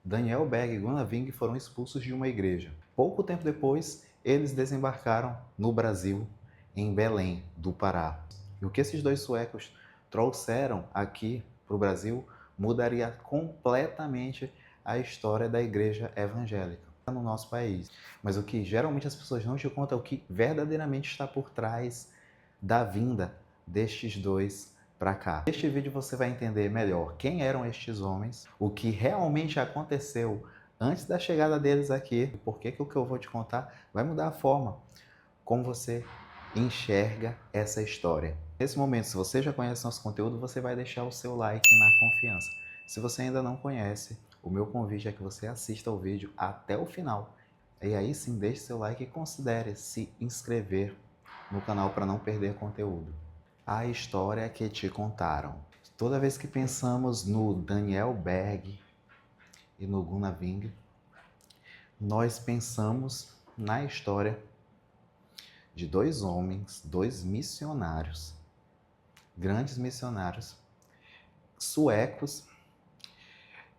Daniel Berg e Gunnar Wing foram expulsos de uma igreja. Pouco tempo depois, eles desembarcaram no Brasil, em Belém, do Pará. E o que esses dois suecos trouxeram aqui para o Brasil mudaria completamente a história da igreja evangélica no nosso país. Mas o que geralmente as pessoas não te contam é o que verdadeiramente está por trás da vinda destes dois para cá. Neste vídeo você vai entender melhor quem eram estes homens, o que realmente aconteceu antes da chegada deles aqui, porque que o que eu vou te contar vai mudar a forma como você enxerga essa história. Nesse momento, se você já conhece nosso conteúdo, você vai deixar o seu like na confiança. Se você ainda não conhece, o meu convite é que você assista o vídeo até o final. E aí sim, deixe seu like e considere se inscrever no canal para não perder conteúdo. A história que te contaram. Toda vez que pensamos no Daniel Berg e no Gunnar Wing, nós pensamos na história de dois homens, dois missionários, grandes missionários, suecos,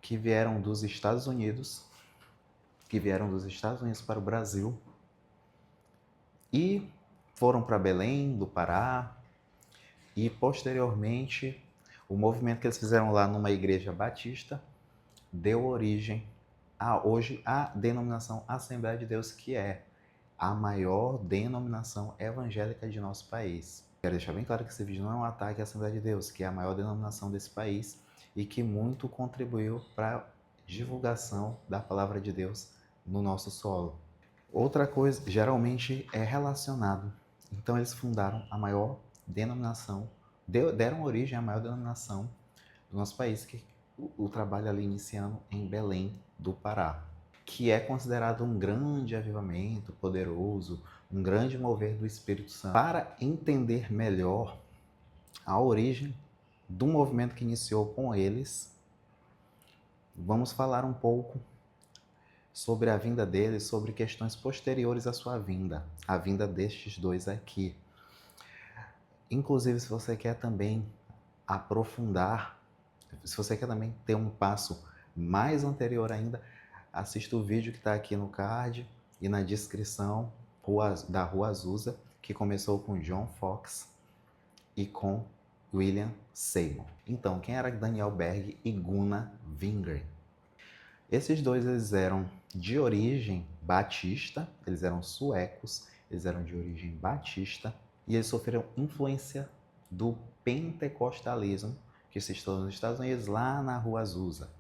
que vieram dos Estados Unidos, para o Brasil e foram para Belém do Pará e posteriormente o movimento que eles fizeram lá numa igreja batista deu origem a hoje a denominação Assembleia de Deus, que é a maior denominação evangélica de nosso país. Quero deixar bem claro que esse vídeo não é um ataque à Assembleia de Deus, que é a maior denominação desse país e que muito contribuiu para a divulgação da palavra de Deus no nosso solo. Outra coisa, geralmente é relacionado. Então eles fundaram a maior denominação, deram origem à maior denominação do nosso país, que o trabalho ali iniciando em Belém do Pará, que é considerado um grande avivamento poderoso, um grande mover do Espírito Santo. Para entender melhor a origem do movimento que iniciou com eles, vamos falar um pouco sobre a vinda deles, sobre questões posteriores à sua vinda, a vinda destes dois aqui. Inclusive, se você quer também aprofundar, se você quer também ter um passo mais anterior ainda, assista o vídeo que está aqui no card e na descrição da Rua Azusa, que começou com John Fox e com William Seymour. Então, quem era Daniel Berg e Gunnar Wing? Esses dois eles eram de origem batista, eles eram suecos, eles eram de origem batista e eles sofreram influência do pentecostalismo que se instalou nos Estados Unidos, lá na Rua Azusa.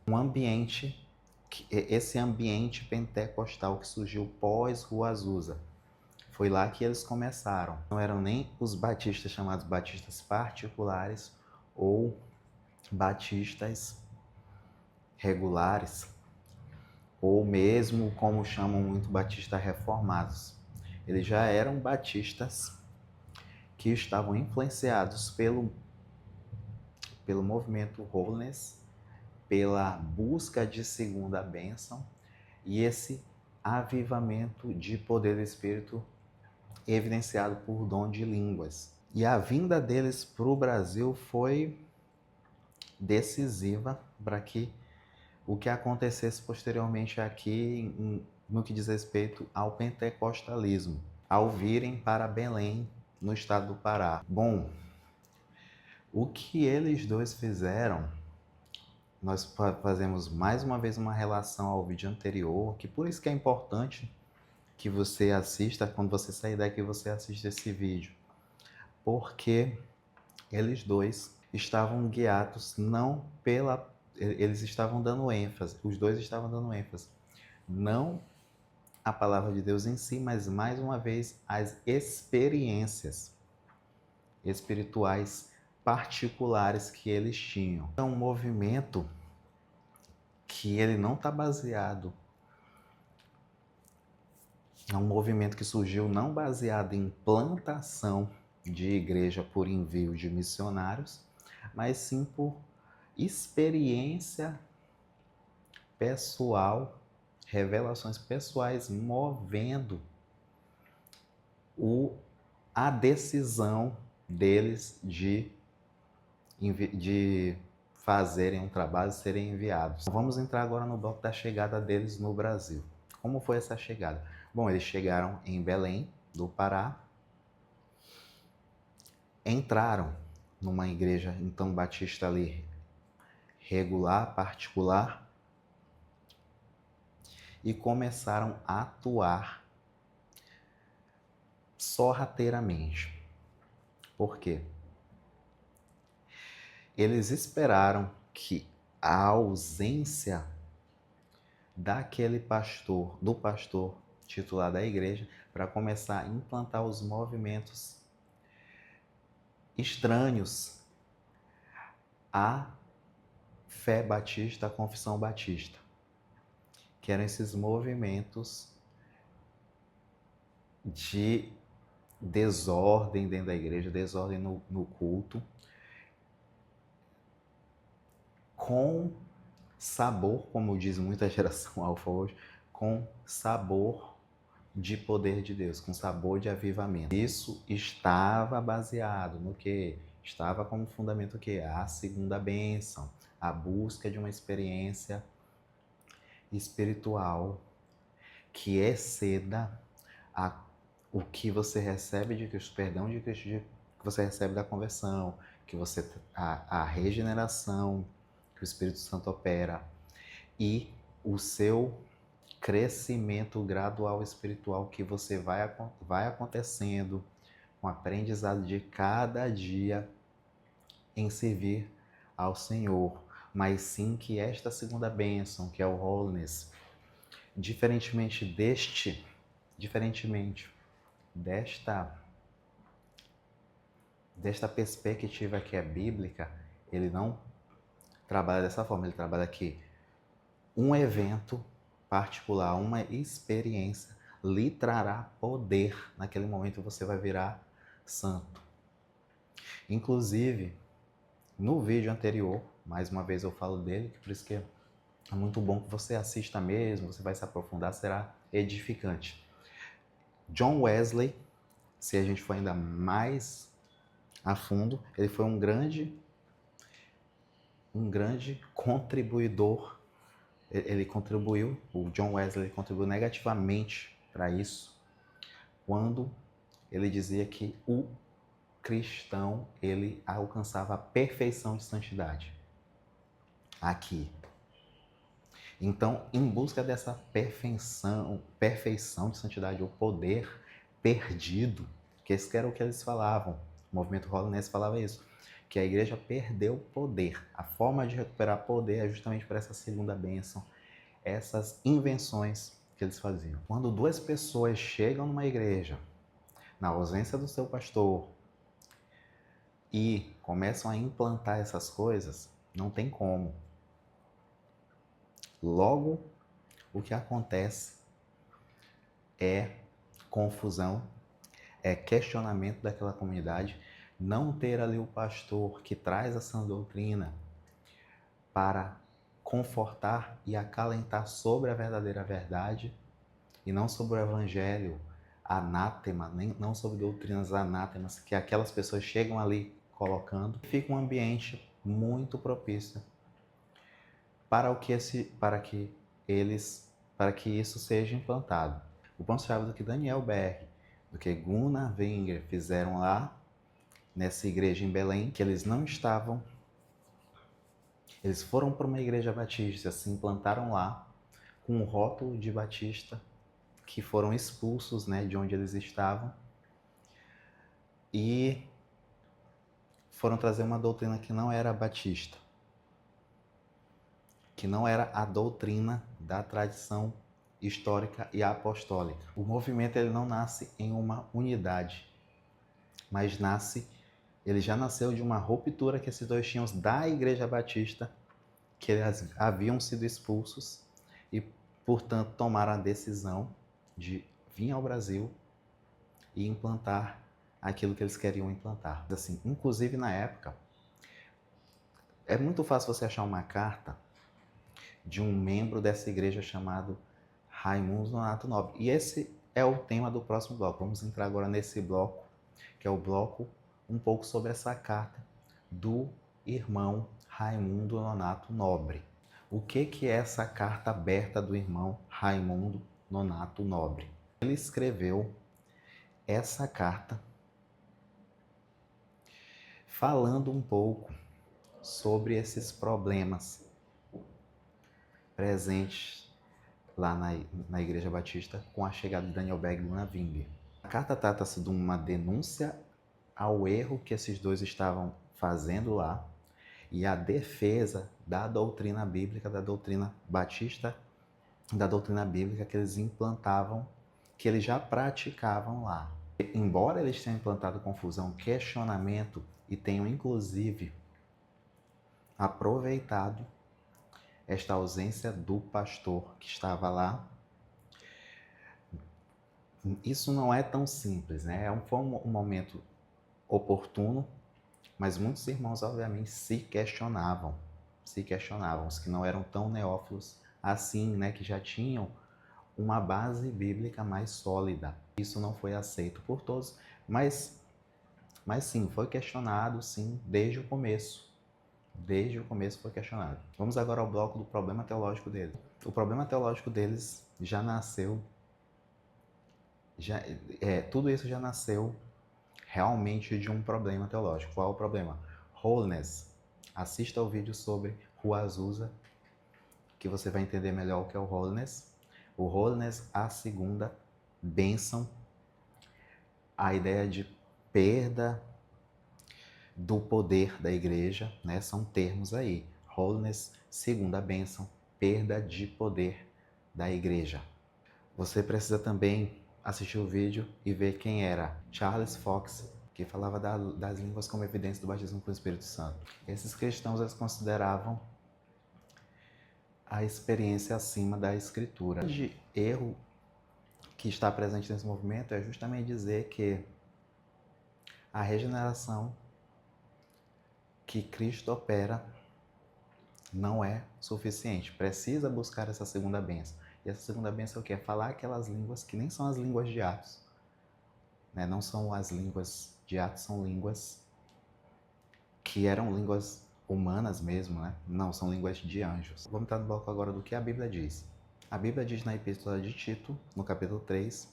Esse ambiente pentecostal que surgiu pós-Rua Azusa. Foi lá que eles começaram. Não eram nem os batistas chamados batistas particulares ou batistas regulares, ou mesmo como chamam muito batistas reformados. Eles já eram batistas que estavam influenciados pelo movimento Holiness, pela busca de segunda bênção e esse avivamento de poder do Espírito evidenciado por dom de línguas. E a vinda deles para o Brasil foi decisiva para que o que acontecesse posteriormente aqui no que diz respeito ao pentecostalismo, ao virem para Belém, no estado do Pará. Bom, o que eles dois fizeram, nós fazemos mais uma vez uma relação ao vídeo anterior, que por isso que é importante que você assista, quando você sair daqui você assiste esse vídeo, porque eles dois estavam guiados não pela... Eles estavam dando ênfase, os dois estavam dando ênfase, não a palavra de Deus em si, mas mais uma vez as experiências espirituais particulares que eles tinham. É um movimento que ele não está baseado, é um movimento que surgiu não baseado em plantação de igreja por envio de missionários, mas sim por experiência pessoal, revelações pessoais movendo a decisão deles de fazerem um trabalho e serem enviados. Vamos entrar agora no bloco da chegada deles no Brasil. Como foi essa chegada? Bom, eles chegaram em Belém, do Pará, entraram numa igreja, então, batista ali, regular, particular, e começaram a atuar sorrateiramente. Por quê? Eles esperaram que a ausência daquele pastor, do pastor titular da igreja, para começar a implantar os movimentos estranhos à fé batista, à confissão batista, que eram esses movimentos de desordem dentro da igreja, desordem no culto, com sabor, como diz muita geração alfa hoje, com sabor de poder de Deus, com sabor de avivamento. Isso estava baseado no que? Estava como fundamento o quê? A segunda bênção, a busca de uma experiência espiritual que exceda o que você recebe de Cristo, perdão de Cristo, que você recebe da conversão, que você a regeneração que o Espírito Santo opera e o seu crescimento gradual espiritual que você vai acontecendo com o aprendizado de cada dia em servir ao Senhor, mas sim que esta segunda bênção, que é o holiness, diferentemente desta perspectiva que é bíblica, ele não trabalha dessa forma, ele trabalha que um evento particular, uma experiência lhe trará poder. Naquele momento você vai virar santo. Inclusive, no vídeo anterior, mais uma vez eu falo dele, por isso que é muito bom que você assista mesmo, você vai se aprofundar, será edificante. John Wesley, se a gente for ainda mais a fundo, ele foi um grande contribuidor. Ele contribuiu, o John Wesley contribuiu negativamente para isso, quando ele dizia que o cristão, ele alcançava a perfeição de santidade. Aqui. Então, em busca dessa perfeição de santidade, o poder perdido, que esse era o que eles falavam, o movimento holiness falava isso, que a igreja perdeu poder. A forma de recuperar poder é justamente por essa segunda bênção, essas invenções que eles faziam. Quando duas pessoas chegam numa igreja, na ausência do seu pastor, e começam a implantar essas coisas, não tem como. Logo, o que acontece é confusão, é questionamento daquela comunidade, não ter ali o pastor que traz essa doutrina para confortar e acalentar sobre a verdadeira verdade e não sobre o evangelho anátema, nem não sobre doutrinas anátemas que aquelas pessoas chegam ali colocando. Fica um ambiente muito propício para que isso seja implantado. O ponto-chave do que Daniel Berg, do que Gunnar Wenger fizeram lá nessa igreja em Belém, que eles não estavam, eles foram para uma igreja batista, se implantaram lá com um rótulo de batista, que foram expulsos, né, de onde eles estavam, e foram trazer uma doutrina que não era batista, que não era a doutrina da tradição histórica e apostólica. O movimento ele não nasce em uma unidade, mas ele já nasceu de uma ruptura que esses dois tinham da Igreja Batista, que eles haviam sido expulsos e, portanto, tomaram a decisão de vir ao Brasil e implantar aquilo que eles queriam implantar. Assim, inclusive na época, é muito fácil você achar uma carta de um membro dessa igreja chamado Raimundo Nonato Nobre. E esse é o tema do próximo bloco. Vamos entrar agora nesse bloco, que é o bloco um pouco sobre essa carta do irmão Raimundo Nonato Nobre. O que é essa carta aberta do irmão Raimundo Nonato Nobre? Ele escreveu essa carta falando um pouco sobre esses problemas presentes lá na Igreja Batista com a chegada de Daniel Berg e Luna Wingher. A carta trata-se de uma denúncia ao erro que esses dois estavam fazendo lá e a defesa da doutrina bíblica, da doutrina batista, da doutrina bíblica que eles implantavam, que eles já praticavam lá. Embora eles tenham implantado confusão, questionamento e tenham inclusive aproveitado esta ausência do pastor que estava lá, isso não é tão simples, né? Foi um momento oportuno, mas muitos irmãos, obviamente, se questionavam, os que não eram tão neófilos assim, né? Que já tinham uma base bíblica mais sólida. Isso não foi aceito por todos, mas sim, foi questionado, sim, desde o começo. Desde o começo foi questionado. Vamos agora ao bloco do problema teológico deles. O problema teológico deles já nasceu, tudo isso já nasceu realmente de um problema teológico. Qual é o problema? Holiness. Assista ao vídeo sobre Rua Azusa, que você vai entender melhor o que é o Holiness. O Holiness, a segunda bênção, a ideia de perda do poder da igreja, né? São termos aí. Holiness, segunda bênção, perda de poder da igreja. Você precisa também assistir o vídeo e ver quem era Charles Fox, que falava das línguas como evidência do batismo com o Espírito Santo. Esses cristãos eles consideravam a experiência acima da Escritura. O erro que está presente nesse movimento é justamente dizer que a regeneração que Cristo opera não é suficiente. Precisa buscar essa segunda bênção. E essa segunda bênção é o quê? É falar aquelas línguas que nem são as línguas de Atos. Né? Não são as línguas de Atos, são línguas que eram línguas humanas mesmo, né? Não, são línguas de anjos. Vamos entrar no bloco agora do que a Bíblia diz. A Bíblia diz na Epístola de Tito, no capítulo 3,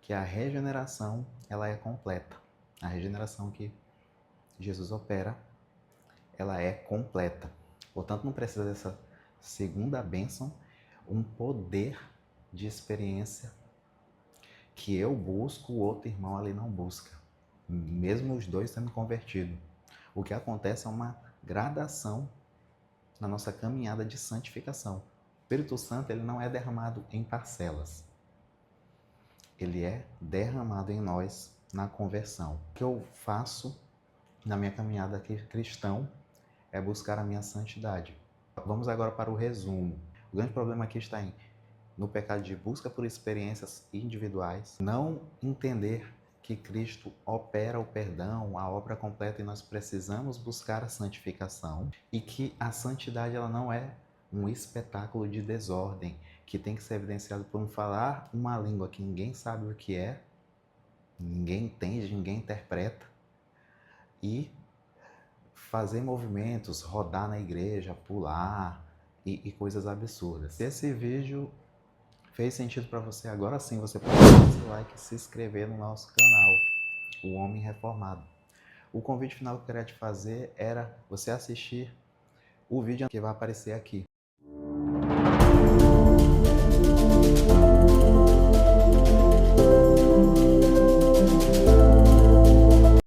que a regeneração ela é completa. A regeneração que Jesus opera, ela é completa. Portanto, não precisa dessa segunda bênção, um poder de experiência que eu busco, o outro irmão ali não busca. Mesmo os dois sendo convertidos. O que acontece é uma gradação na nossa caminhada de santificação. O Espírito Santo ele não é derramado em parcelas. Ele é derramado em nós na conversão. O que eu faço na minha caminhada aqui cristão é buscar a minha santidade. Vamos agora para o resumo. O grande problema aqui está no pecado de busca por experiências individuais, não entender que Cristo opera o perdão, a obra completa e nós precisamos buscar a santificação e que a santidade ela não é um espetáculo de desordem que tem que ser evidenciado por falar uma língua que ninguém sabe o que é, ninguém entende, ninguém interpreta e fazer movimentos, rodar na igreja, pular e coisas absurdas. Se esse vídeo fez sentido para você, agora sim você pode dar esse like e se inscrever no nosso canal, O Homem Reformado. O convite final que eu queria te fazer era você assistir o vídeo que vai aparecer aqui.